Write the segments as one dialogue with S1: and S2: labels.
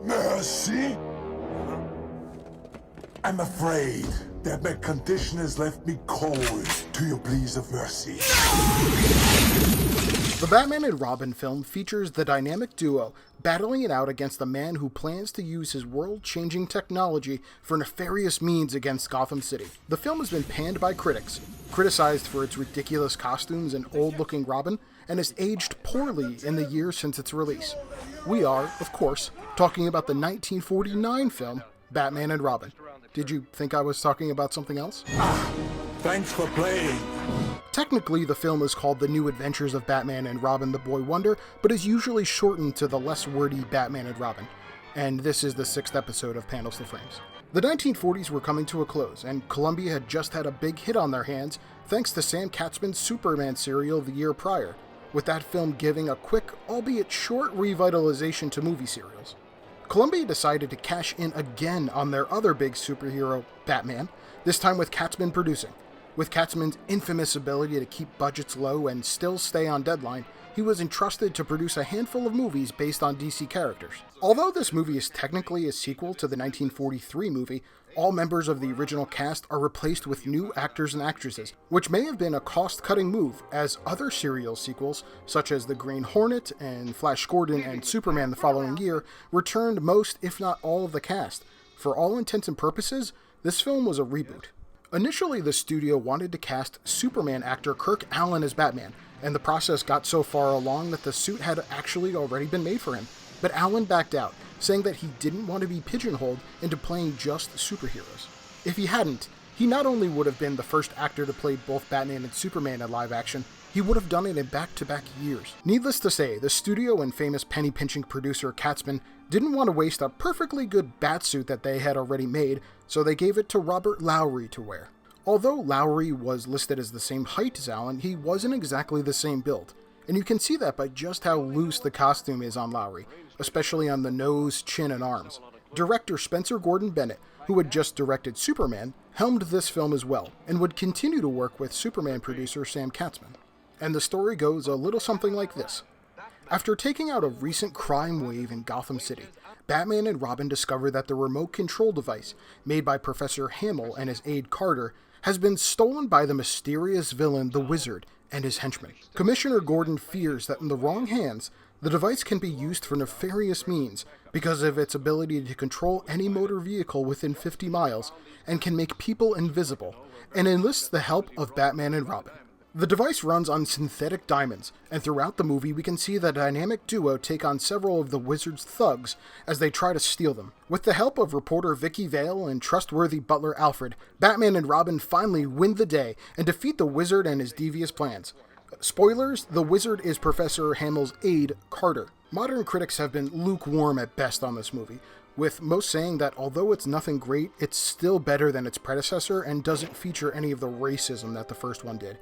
S1: Mercy? I'm afraid that my condition has left me cold to your pleas of mercy.
S2: The Batman and Robin film features the dynamic duo battling it out against a man who plans to use his world-changing technology for nefarious means against Gotham City. The film has been panned by critics, criticized for its ridiculous costumes and old-looking Robin, and has aged poorly in the years since its release. We are, of course, talking about the 1949 film, Batman and Robin. Did you think I was talking about something else?
S1: Thanks for playing.
S2: Technically, the film is called The New Adventures of Batman and Robin the Boy Wonder, but is usually shortened to the less wordy Batman and Robin. And this is the 6th episode of Panels to Frames. The 1940s were coming to a close, and Columbia had just had a big hit on their hands thanks to Sam Katzman's Superman serial the year prior, with that film giving a quick, albeit short, revitalization to movie serials. Columbia decided to cash in again on their other big superhero, Batman, this time with Katzman producing. With Katzman's infamous ability to keep budgets low and still stay on deadline, he was entrusted to produce a handful of movies based on DC characters. Although this movie is technically a sequel to the 1943 movie, all members of the original cast are replaced with new actors and actresses, which may have been a cost-cutting move, as other serial sequels, such as The Green Hornet and Flash Gordon and Superman the following year, returned most, if not all, of the cast. For all intents and purposes, this film was a reboot. Initially, the studio wanted to cast Superman actor Kirk Alyn as Batman, and the process got so far along that the suit had actually already been made for him. But Alyn backed out, saying that he didn't want to be pigeonholed into playing just superheroes. If he hadn't, he not only would have been the first actor to play both Batman and Superman in live action, he would have done it in back-to-back years. Needless to say, the studio and famous penny-pinching producer Katzman didn't want to waste a perfectly good Batsuit that they had already made, so they gave it to Robert Lowry to wear. Although Lowry was listed as the same height as Alyn, he wasn't exactly the same build. And you can see that by just how loose the costume is on Lowry, especially on the nose, chin, and arms. Director Spencer Gordon Bennett, who had just directed Superman, helmed this film as well, and would continue to work with Superman producer Sam Katzman. And the story goes a little something like this. After taking out a recent crime wave in Gotham City, Batman and Robin discover that the remote control device, made by Professor Hamill and his aide Carter, has been stolen by the mysterious villain the Wizard and his henchmen. Commissioner Gordon fears that in the wrong hands, the device can be used for nefarious means because of its ability to control any motor vehicle within 50 miles and can make people invisible, and enlists the help of Batman and Robin. The device runs on synthetic diamonds, and throughout the movie we can see the dynamic duo take on several of the Wizard's thugs as they try to steal them. With the help of reporter Vicky Vale and trustworthy butler Alfred, Batman and Robin finally win the day and defeat the Wizard and his devious plans. Spoilers, the Wizard is Professor Hamill's aide, Carter. Modern critics have been lukewarm at best on this movie, with most saying that although it's nothing great, it's still better than its predecessor and doesn't feature any of the racism that the first one did.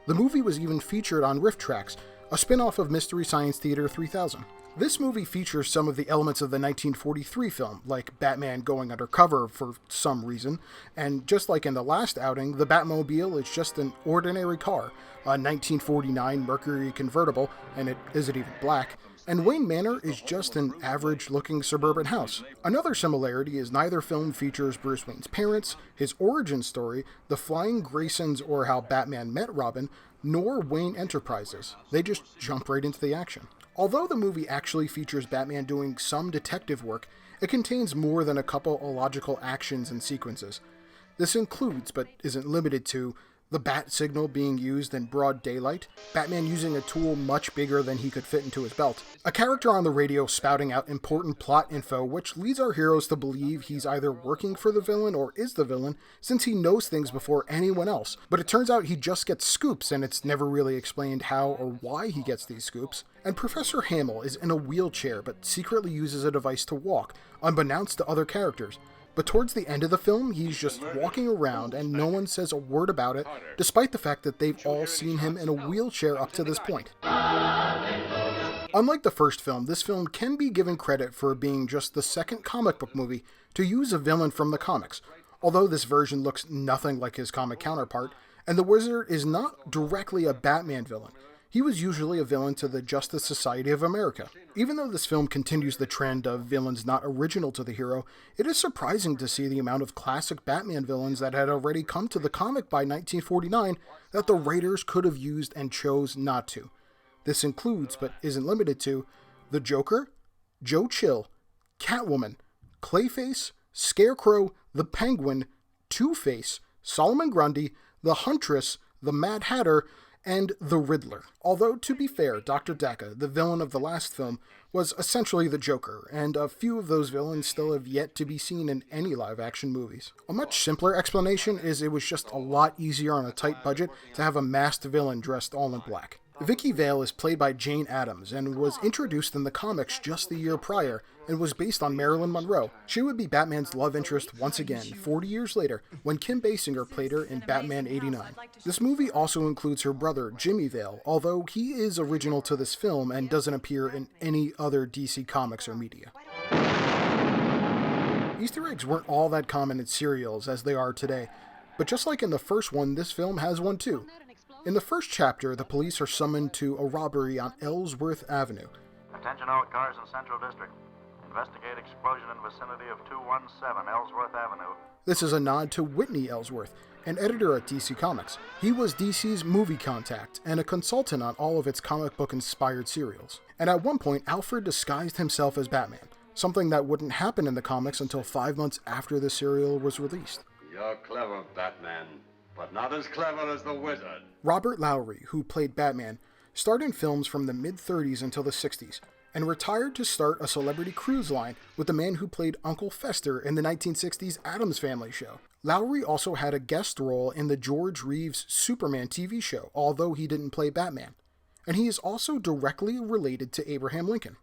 S2: The movie was even featured on Riff Tracks, a spin-off of Mystery Science Theater 3000. This movie features some of the elements of the 1943 film, like Batman going undercover for some reason, and just like in the last outing, the Batmobile is just an ordinary car, a 1949 Mercury convertible, and it isn't even black, and Wayne Manor is just an average-looking suburban house. Another similarity is neither film features Bruce Wayne's parents, his origin story, the Flying Graysons or how Batman met Robin, nor Wayne Enterprises. They just jump right into the action. Although the movie actually features Batman doing some detective work, it contains more than a couple illogical actions and sequences. This includes, but isn't limited to, the bat signal being used in broad daylight, Batman using a tool much bigger than he could fit into his belt, a character on the radio spouting out important plot info which leads our heroes to believe he's either working for the villain or is the villain since he knows things before anyone else, but it turns out he just gets scoops and it's never really explained how or why he gets these scoops, and Professor Hamill is in a wheelchair but secretly uses a device to walk, unbeknownst to other characters. But towards the end of the film, he's just walking around and no one says a word about it, despite the fact that they've all seen him in a wheelchair up to this point. Unlike the first film, this film can be given credit for being just the second comic book movie to use a villain from the comics, although this version looks nothing like his comic counterpart, and the Wizard is not directly a Batman villain. He was usually a villain to the Justice Society of America. Even though this film continues the trend of villains not original to the hero, it is surprising to see the amount of classic Batman villains that had already come to the comic by 1949 that the writers could have used and chose not to. This includes, but isn't limited to, the Joker, Joe Chill, Catwoman, Clayface, Scarecrow, the Penguin, Two-Face, Solomon Grundy, the Huntress, the Mad Hatter, and the Riddler. Although, to be fair, Dr. Dacca, the villain of the last film, was essentially the Joker, and a few of those villains still have yet to be seen in any live-action movies. A much simpler explanation is it was just a lot easier on a tight budget to have a masked villain dressed all in black. Vicky Vale is played by Jane Addams and was introduced in the comics just the year prior and was based on Marilyn Monroe. She would be Batman's love interest once again, 40 years later, when Kim Basinger played her in Batman '89. This movie also includes her brother, Jimmy Vale, although he is original to this film and doesn't appear in any other DC comics or media. Easter eggs weren't all that common in serials as they are today, but just like in the first one, this film has one too. In the first chapter, the police are summoned to a robbery on Ellsworth Avenue.
S3: Attention all cars in Central District. Investigate explosion in vicinity of 217 Ellsworth Avenue.
S2: This is a nod to Whitney Ellsworth, an editor at DC Comics. He was DC's movie contact and a consultant on all of its comic book-inspired serials. And at one point, Alfred disguised himself as Batman, something that wouldn't happen in the comics until 5 months after the serial was released.
S4: You're clever, Batman, but not as clever as the Wizard.
S2: Robert Lowry, who played Batman, starred in films from the mid-30s until the 60s, and retired to start a celebrity cruise line with the man who played Uncle Fester in the 1960s Addams Family show. Lowry also had a guest role in the George Reeves Superman TV show, although he didn't play Batman. And he is also directly related to Abraham Lincoln.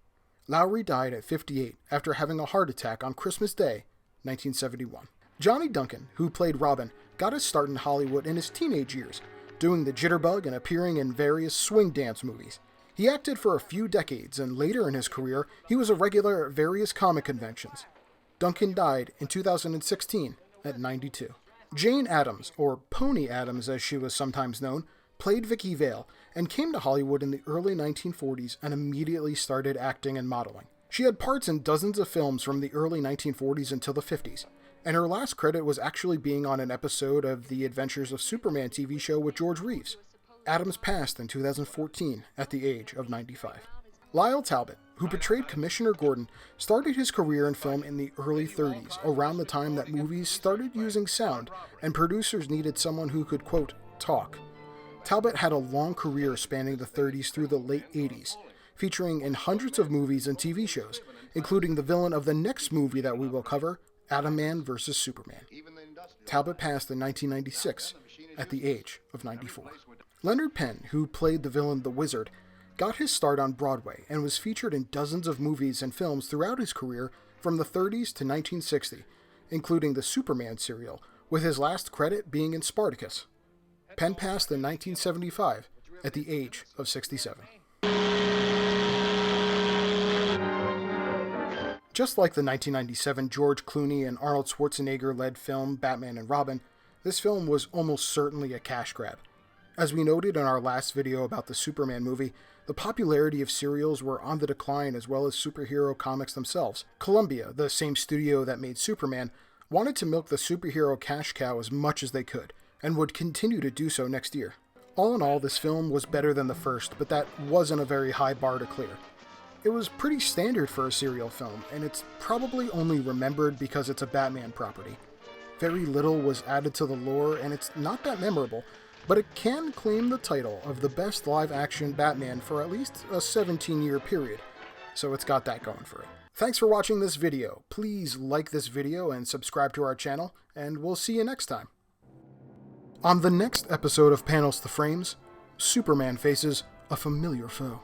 S2: Lowry died at 58 after having a heart attack on Christmas Day, 1971. Johnny Duncan, who played Robin, got his start in Hollywood in his teenage years, doing the jitterbug and appearing in various swing dance movies. He acted for a few decades, and later in his career, he was a regular at various comic conventions. Duncan died in 2016 at 92. Jane Addams, or Pony Addams as she was sometimes known, played Vicky Vale, and came to Hollywood in the early 1940s and immediately started acting and modeling. She had parts in dozens of films from the early 1940s until the 50s, and her last credit was actually being on an episode of the Adventures of Superman TV show with George Reeves. Addams passed in 2014 at the age of 95. Lyle Talbot, who portrayed Commissioner Gordon, started his career in film in the early 30s, around the time that movies started using sound and producers needed someone who could, quote, talk. Talbot had a long career spanning the 30s through the late 80s, featuring in hundreds of movies and TV shows, including the villain of the next movie that we will cover, Atom Man vs. Superman. Talbot passed in 1996 at the age of 94. Leonard Penn, who played the villain The Wizard, got his start on Broadway and was featured in dozens of movies and films throughout his career from the 30s to 1960, including the Superman serial, with his last credit being in Spartacus. Penn passed in 1975 at the age of 67. Just like the 1997 George Clooney and Arnold Schwarzenegger-led film Batman and Robin, this film was almost certainly a cash grab. As we noted in our last video about the Superman movie, the popularity of serials were on the decline as well as superhero comics themselves. Columbia, the same studio that made Superman, wanted to milk the superhero cash cow as much as they could, and would continue to do so next year. All in all, this film was better than the first, but that wasn't a very high bar to clear. It was pretty standard for a serial film, and it's probably only remembered because it's a Batman property. Very little was added to the lore, and it's not that memorable, but it can claim the title of the best live-action Batman for at least a 17-year period, so it's got that going for it. Thanks for watching this video. Please like this video and subscribe to our channel, and we'll see you next time. On the next episode of Panels to Frames, Superman faces a familiar foe.